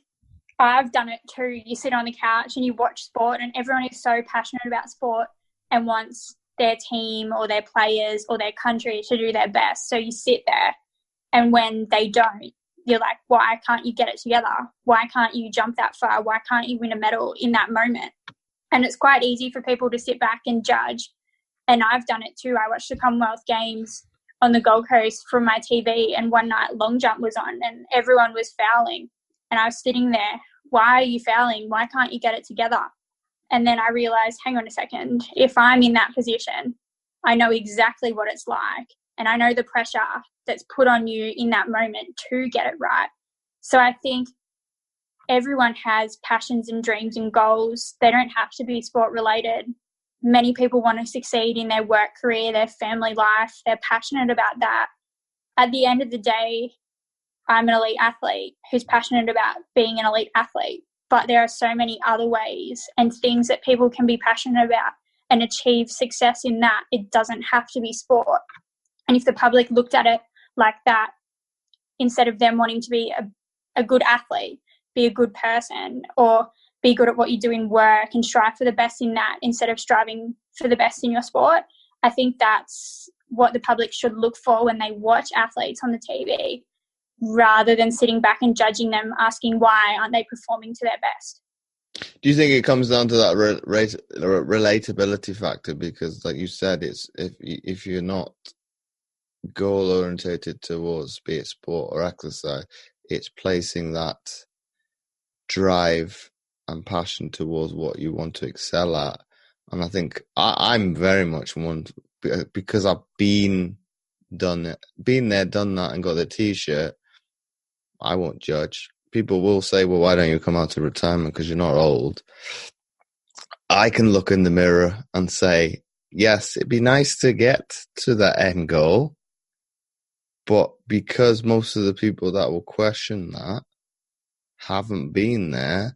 I've done it too. You sit on the couch and you watch sport, and everyone is so passionate about sport and wants their team or their players or their country to do their best. So you sit there, and when they don't, you're like, why can't you get it together? Why can't you jump that far? Why can't you win a medal in that moment? And it's quite easy for people to sit back and judge. And I've done it too. I watched the Commonwealth Games on the Gold Coast from my TV, and one night long jump was on and everyone was fouling. And I was sitting there, why are you fouling? Why can't you get it together? And then I realized, hang on a second, if I'm in that position, I know exactly what it's like. And I know the pressure that's put on you in that moment to get it right. So I think everyone has passions and dreams and goals. They don't have to be sport related. Many people want to succeed in their work career, their family life. They're passionate about that. At the end of the day, I'm an elite athlete who's passionate about being an elite athlete. But there are so many other ways and things that people can be passionate about and achieve success in that. It doesn't have to be sport. And if the public looked at it like that, instead of them wanting to be a good athlete, be a good person, or be good at what you do in work and strive for the best in that instead of striving for the best in your sport, I think that's what the public should look for when they watch athletes on the TV, rather than sitting back and judging them, asking why aren't they performing to their best. Do you think it comes down to that relatability factor? Because, like you said, it's if you're not goal orientated towards, be it sport or exercise, it's placing that drive and passion towards what you want to excel at. And I think I'm very much one, because I've been there, done that, and got the t-shirt. I won't judge. People will say, well, why don't you come out of retirement because you're not old? I can look in the mirror and say, yes, it'd be nice to get to that end goal. But because most of the people that will question that haven't been there,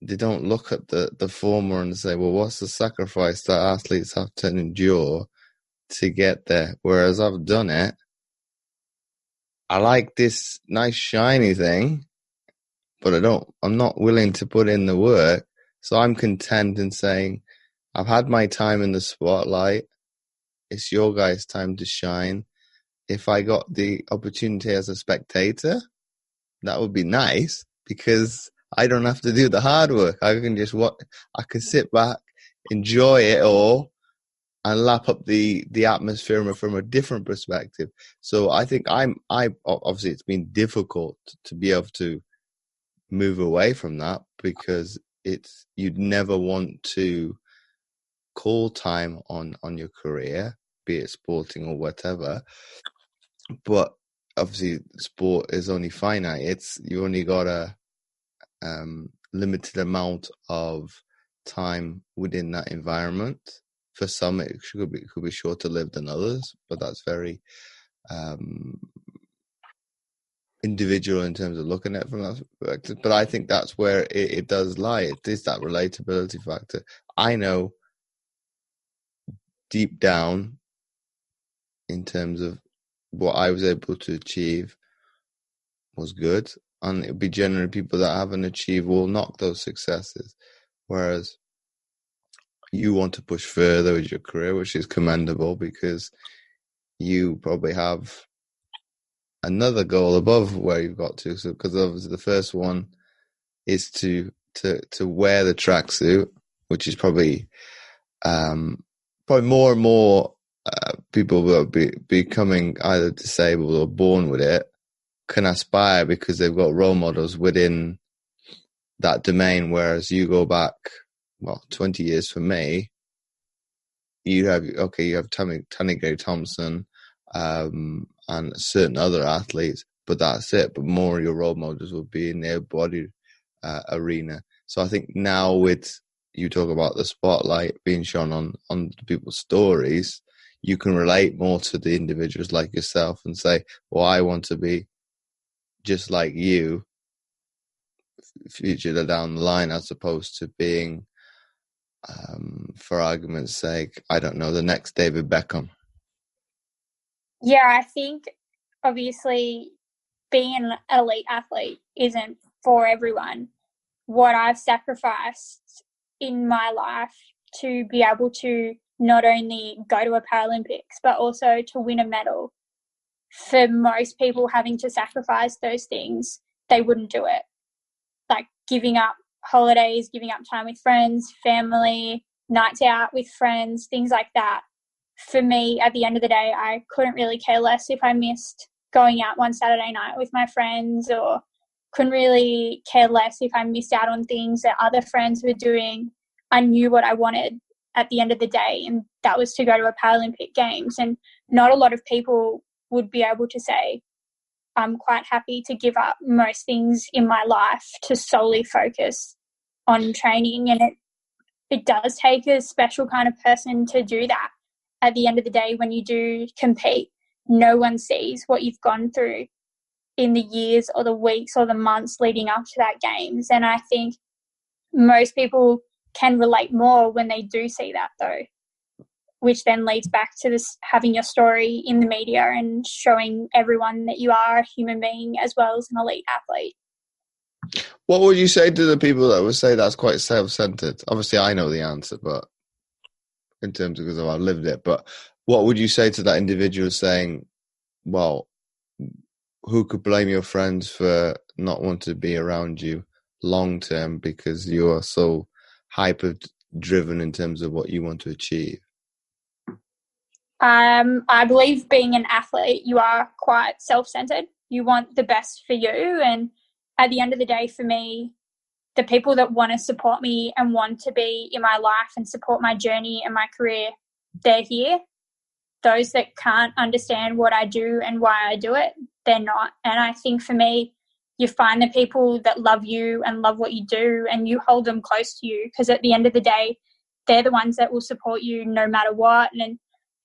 they don't look at the former and say, well, what's the sacrifice that athletes have to endure to get there? Whereas I've done it. I like this nice shiny thing, but I'm not willing to put in the work. So I'm content in saying, I've had my time in the spotlight. It's your guys' time to shine. If I got the opportunity as a spectator, that would be nice, because I don't have to do the hard work. I can just I can sit back, enjoy it all, and lap up the atmosphere from a different perspective. So I think I obviously it's been difficult to be able to move away from that, because you'd never want to call time on your career, be it sporting or whatever. But obviously sport is only finite. You only got a limited amount of time within that environment. For some, it could be shorter lived than others, but that's very individual in terms of looking at it from that perspective. But I think that's where it does lie. It is that relatability factor. I know deep down, in terms of what I was able to achieve, was good, and it'd be generally people that haven't achieved will knock those successes, whereas you want to push further with your career, which is commendable, because you probably have another goal above where you've got to. So, because obviously the first one is to wear the tracksuit, which is probably more and more people will be becoming either disabled or born with it, can aspire because they've got role models within that domain. Whereas you go back, 20 years for me, you have Tanigay Thompson, and certain other athletes, but that's it. But more of your role models will be in their body arena. So I think now with you talk about the spotlight being shown on people's stories, you can relate more to the individuals like yourself and say, well, I want to be just like you future down the line, as opposed to being, for argument's sake, I don't know, the next David Beckham. Yeah, I think obviously being an elite athlete isn't for everyone. What I've sacrificed in my life to be able to not only go to a Paralympics, but also to win a medal, for most people having to sacrifice those things, they wouldn't do it. Like giving up holidays, giving up time with friends, family, nights out with friends, things like that. For me, at the end of the day, I couldn't really care less if I missed going out one Saturday night with my friends, or couldn't really care less if I missed out on things that other friends were doing. I knew what I wanted at the end of the day, and that was to go to a Paralympic Games. And not a lot of people would be able to say, I'm quite happy to give up most things in my life to solely focus on training. And it does take a special kind of person to do that. At the end of the day, when you do compete, no one sees what you've gone through in the years or the weeks or the months leading up to that Games. And I think most people can relate more when they do see that, though, which then leads back to this, having your story in the media and showing everyone that you are a human being as well as an elite athlete. What would you say to the people that would say that's quite self-centered? Obviously, I know the answer, but in terms of because I've lived it, but what would you say to that individual saying, well, who could blame your friends for not wanting to be around you long term because you are so hyper driven in terms of what you want to achieve? I believe being an athlete, you are quite self-centered. You want the best for you. And at the end of the day, for me, the people that want to support me and want to be in my life and support my journey and my career, they're here. Those that can't understand what I do and why I do it, they're not. And I think for me, you find the people that love you and love what you do, and you hold them close to you, because at the end of the day, they're the ones that will support you no matter what. And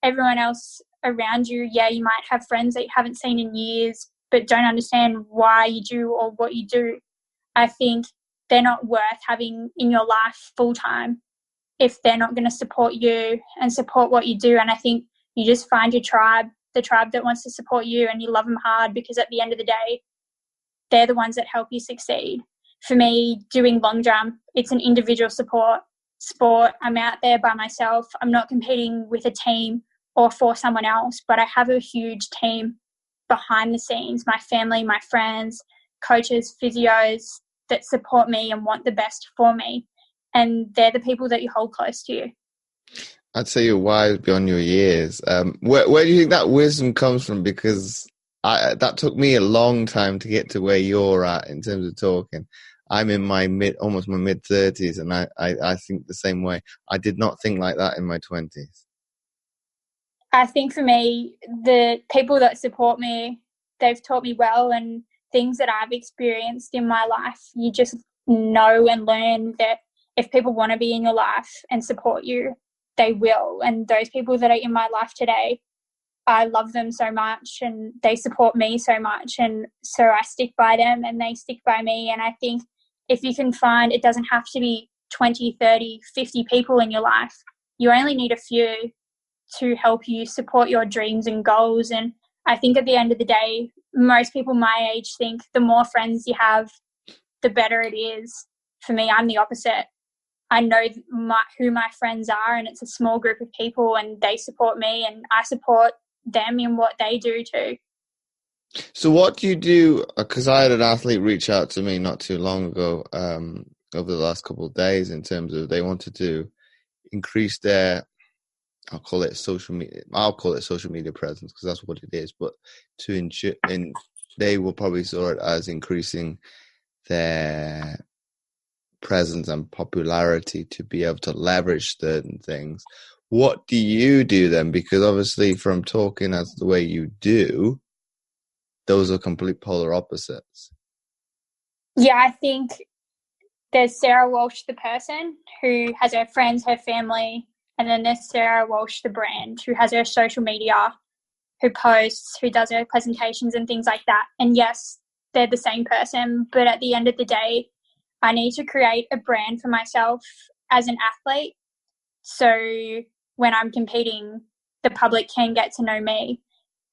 everyone else around you, yeah, you might have friends that you haven't seen in years but don't understand why you do or what you do. I think they're not worth having in your life full time if they're not going to support you and support what you do. And I think you just find your tribe, the tribe that wants to support you, and you love them hard, because at the end of the day, they're the ones that help you succeed. For me, doing long jump, it's an individual support sport. I'm out there by myself. I'm not competing with a team or for someone else, but I have a huge team behind the scenes, my family, my friends, coaches, physios that support me and want the best for me. And they're the people that you hold close to you. I'd say you're wise beyond your years. Where do you think that wisdom comes from? Because that took me a long time to get to where you're at in terms of talking. I'm in my almost my mid-30s, and I think the same way. I did not think like that in my 20s. I think for me, the people that support me, they've taught me well, and things that I've experienced in my life, you just know and learn that if people want to be in your life and support you, they will. And those people that are in my life today, I love them so much and they support me so much. And so I stick by them and they stick by me. And I think if you can find, it doesn't have to be 20, 30, 50 people in your life. You only need a few to help you support your dreams and goals. And I think at the end of the day, most people my age think the more friends you have, the better it is. For me, I'm the opposite. I know who my friends are, and it's a small group of people, and they support me and I support them in what they do too. So what do you do? Because I had an athlete reach out to me not too long ago, over the last couple of days, in terms of they wanted to increase their, I'll call it social media presence, because that's what it is. But to ensure, and they will probably saw it as increasing their presence and popularity to be able to leverage certain things. What do you do then? Because obviously from talking as the way you do, those are complete polar opposites. Yeah, I think there's Sarah Walsh, the person who has her friends, her family, and then there's Sarah Walsh, the brand, who has her social media, who posts, who does her presentations and things like that. And yes, they're the same person, but at the end of the day, I need to create a brand for myself as an athlete. So when I'm competing, the public can get to know me.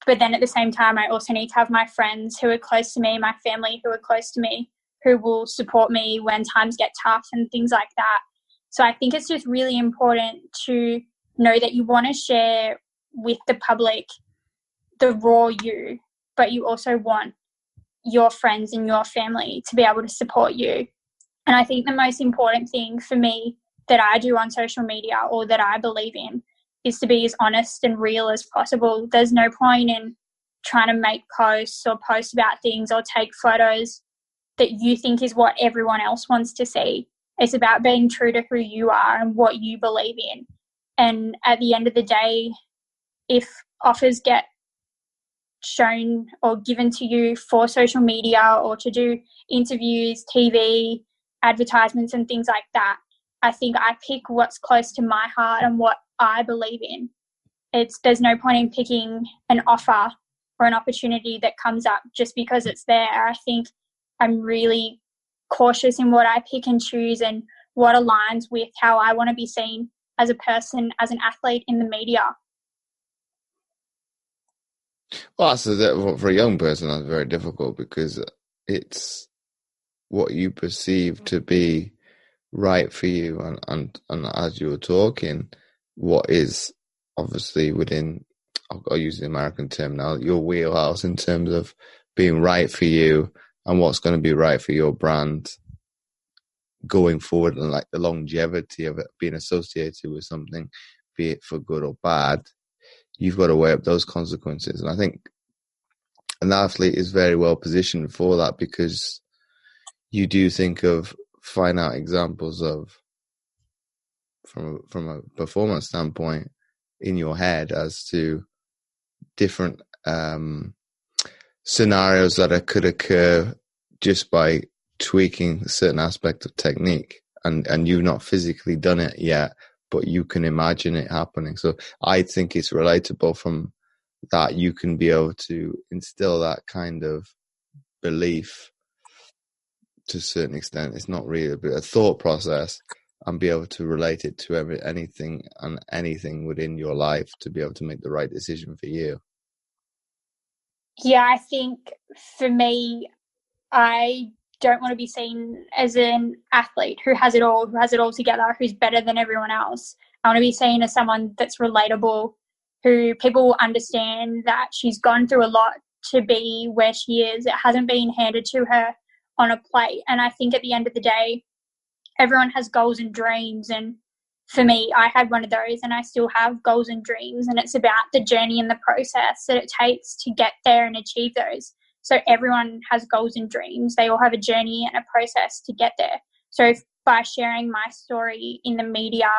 But then at the same time, I also need to have my friends who are close to me, my family who are close to me, who will support me when times get tough and things like that. So I think it's just really important to know that you want to share with the public the raw you, but you also want your friends and your family to be able to support you. And I think the most important thing for me that I do on social media, or that I believe in, is to be as honest and real as possible. There's no point in trying to make posts or post about things or take photos that you think is what everyone else wants to see. It's about being true to who you are and what you believe in. And at the end of the day, if offers get shown or given to you for social media or to do interviews, TV, advertisements and things like that, I think I pick what's close to my heart and what I believe in. There's no point in picking an offer or an opportunity that comes up just because it's there. I think I'm really cautious in what I pick and choose and what aligns with how I want to be seen as a person, as an athlete in the media. Well, for a young person, that's very difficult because it's what you perceive to be right for you, and as you were talking, what is obviously within, I'll use the American term now, your wheelhouse in terms of being right for you and what's going to be right for your brand going forward, and like the longevity of it being associated with something, be it for good or bad. You've got to weigh up those consequences. And I think an athlete is very well positioned for that, because you do think of finite examples of, from a performance standpoint, in your head as to different scenarios that could occur just by tweaking a certain aspect of technique, and you've not physically done it yet, but you can imagine it happening. So I think it's relatable from that. You can be able to instill that kind of belief to a certain extent. It's not really a thought process, and be able to relate it to anything within your life to be able to make the right decision for you. Yeah, I think for me, I don't want to be seen as an athlete who has it all together, who's better than everyone else. I want to be seen as someone that's relatable, who people will understand that she's gone through a lot to be where she is. It hasn't been handed to her on a plate. And I think at the end of the day, everyone has goals and dreams. And for me, I had one of those, and I still have goals and dreams. And it's about the journey and the process that it takes to get there and achieve those. So everyone has goals and dreams. They all have a journey and a process to get there. So by sharing my story in the media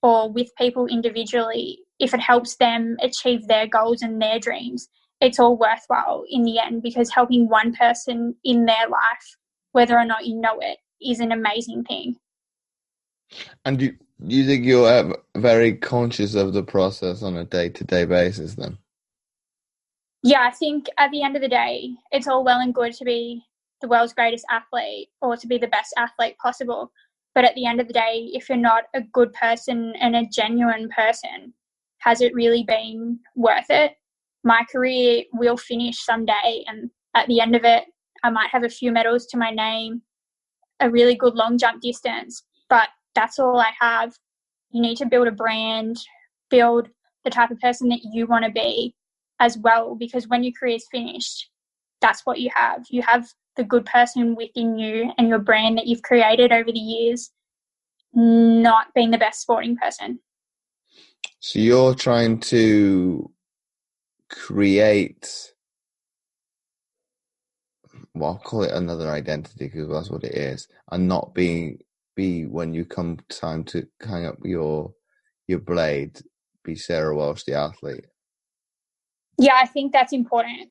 or with people individually, if it helps them achieve their goals and their dreams, it's all worthwhile in the end, because helping one person in their life, whether or not you know it, is an amazing thing. And you think you're very conscious of the process on a day-to-day basis then? Yeah, I think at the end of the day, it's all well and good to be the world's greatest athlete or to be the best athlete possible. But at the end of the day, if you're not a good person and a genuine person, has it really been worth it? My career will finish someday, and at the end of it, I might have a few medals to my name, a really good long jump distance, but that's all I have. You need to build a brand, build the type of person that you want to be as well, because when your career is finished, that's what you have. You have the good person within you and your brand that you've created over the years, not being the best sporting person. So you're trying to create, well, I'll call it another identity, because that's what it is, and not be when you come time to hang up your your blade be Sarah Walsh, the athlete? Yeah, I think that's important.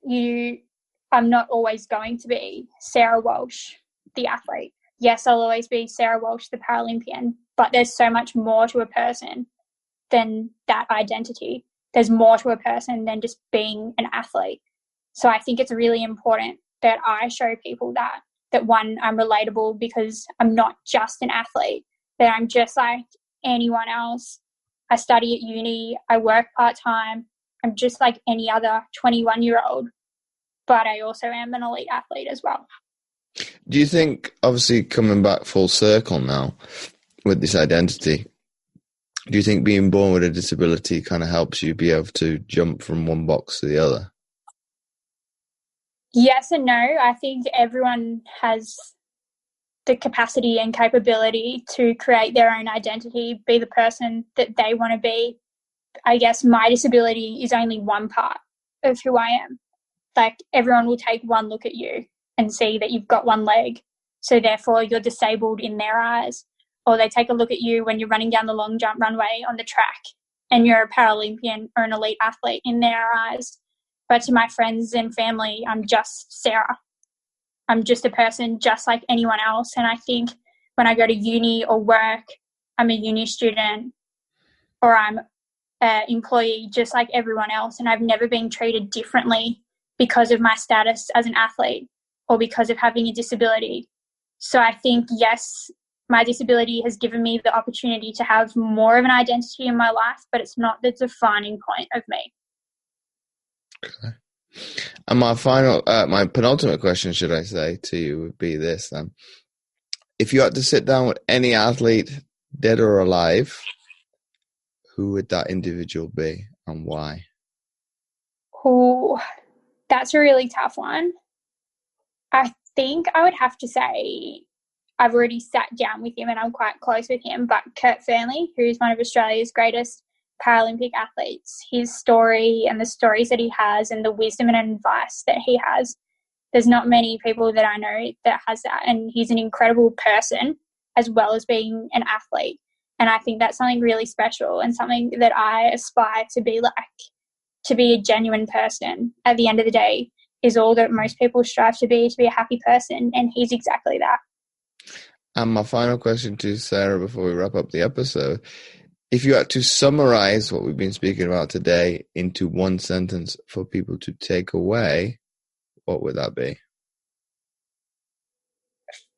I'm not always going to be Sarah Walsh, the athlete. Yes, I'll always be Sarah Walsh, the Paralympian, but there's so much more to a person than that identity. There's more to a person than just being an athlete. So I think it's really important that I show people that one, I'm relatable because I'm not just an athlete, that I'm just like anyone else. I study at uni, I work part-time, I'm just like any other 21-year-old, but I also am an elite athlete as well. Do you think, obviously coming back full circle now with this identity, do you think being born with a disability kind of helps you be able to jump from one box to the other? Yes and no. I think everyone has the capacity and capability to create their own identity, be the person that they want to be. I guess my disability is only one part of who I am. Like, everyone will take one look at you and see that you've got one leg, so therefore you're disabled in their eyes. Or they take a look at you when you're running down the long jump runway on the track and you're a Paralympian or an elite athlete in their eyes. But to my friends and family, I'm just Sarah. I'm just a person just like anyone else. And I think when I go to uni or work, I'm a uni student or I'm an employee just like everyone else. And I've never been treated differently because of my status as an athlete or because of having a disability. So I think, yes, my disability has given me the opportunity to have more of an identity in my life, but it's not the defining point of me. Okay. And my penultimate question, should I say, to you would be this then. If you had to sit down with any athlete, dead or alive, who would that individual be and why? Oh, that's a really tough one. I think I would have to say I've already sat down with him and I'm quite close with him, but Kurt Fearnley, who's one of Australia's greatest Paralympic athletes, his story and the stories that he has and the wisdom and advice that he has, there's not many people that I know that has that. And he's an incredible person as well as being an athlete. And I think that's something really special and something that I aspire to be like, to be a genuine person at the end of the day is all that most people strive to be a happy person. And he's exactly that. And my final question to Sarah before we wrap up the episode, if you had to summarize what we've been speaking about today into one sentence for people to take away, what would that be?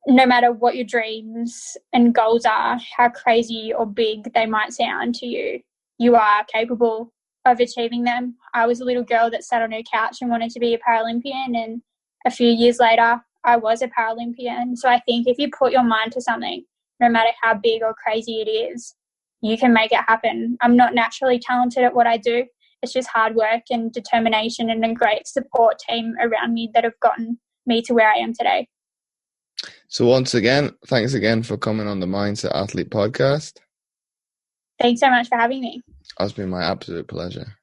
No matter what your dreams and goals are, how crazy or big they might sound to you, you are capable of achieving them. I was a little girl that sat on her couch and wanted to be a Paralympian, and a few years later, I was a Paralympian. So I think if you put your mind to something, no matter how big or crazy it is, you can make it happen. I'm not naturally talented at what I do. It's just hard work and determination and a great support team around me that have gotten me to where I am today. So once again, thanks again for coming on the Mindset Athlete podcast. Thanks so much for having me. It's been my absolute pleasure.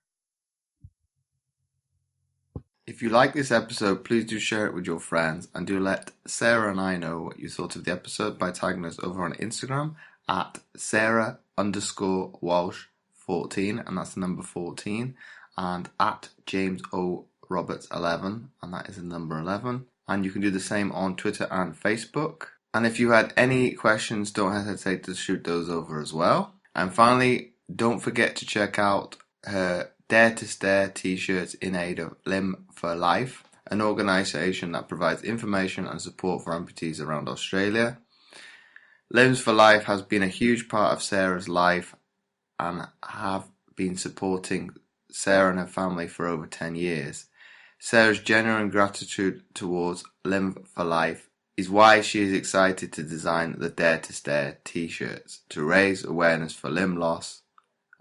If you like this episode, please do share it with your friends and do let Sarah and I know what you thought of the episode by tagging us over on Instagram at Sarah_Walsh14, and that's the number 14, and at James O. Roberts 11, and that is the number 11. And you can do the same on Twitter and Facebook. And if you had any questions, don't hesitate to shoot those over as well. And finally, don't forget to check out her Dare to Stare t-shirts in aid of Limb for Life, an organisation that provides information and support for amputees around Australia. Limbs for Life has been a huge part of Sarah's life and have been supporting Sarah and her family for over 10 years. Sarah's genuine gratitude towards Limb for Life is why she is excited to design the Dare to Stare t-shirts to raise awareness for limb loss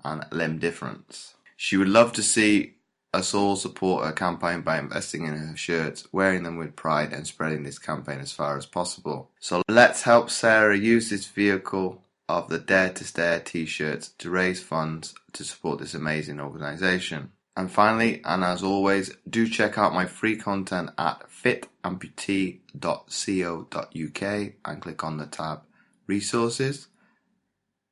and limb difference. She would love to see us all support her campaign by investing in her shirts, wearing them with pride and spreading this campaign as far as possible. So let's help Sarah use this vehicle of the Dare to Stare t-shirts to raise funds to support this amazing organisation. And finally, and as always, do check out my free content at fitamputee.co.uk and click on the tab Resources.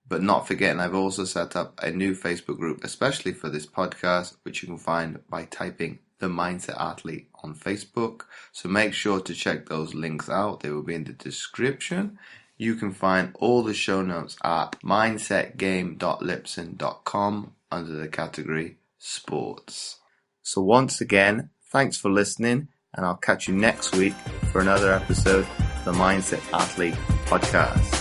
But not forgetting, I've also set up a new Facebook group, especially for this podcast, which you can find by typing The Mindset Athlete on Facebook. So make sure to check those links out. They will be in the description. You can find all the show notes at mindsetgame.lipson.com under the category Sports. So once again, thanks for listening, and I'll catch you next week for another episode of the Mindset Athlete podcast.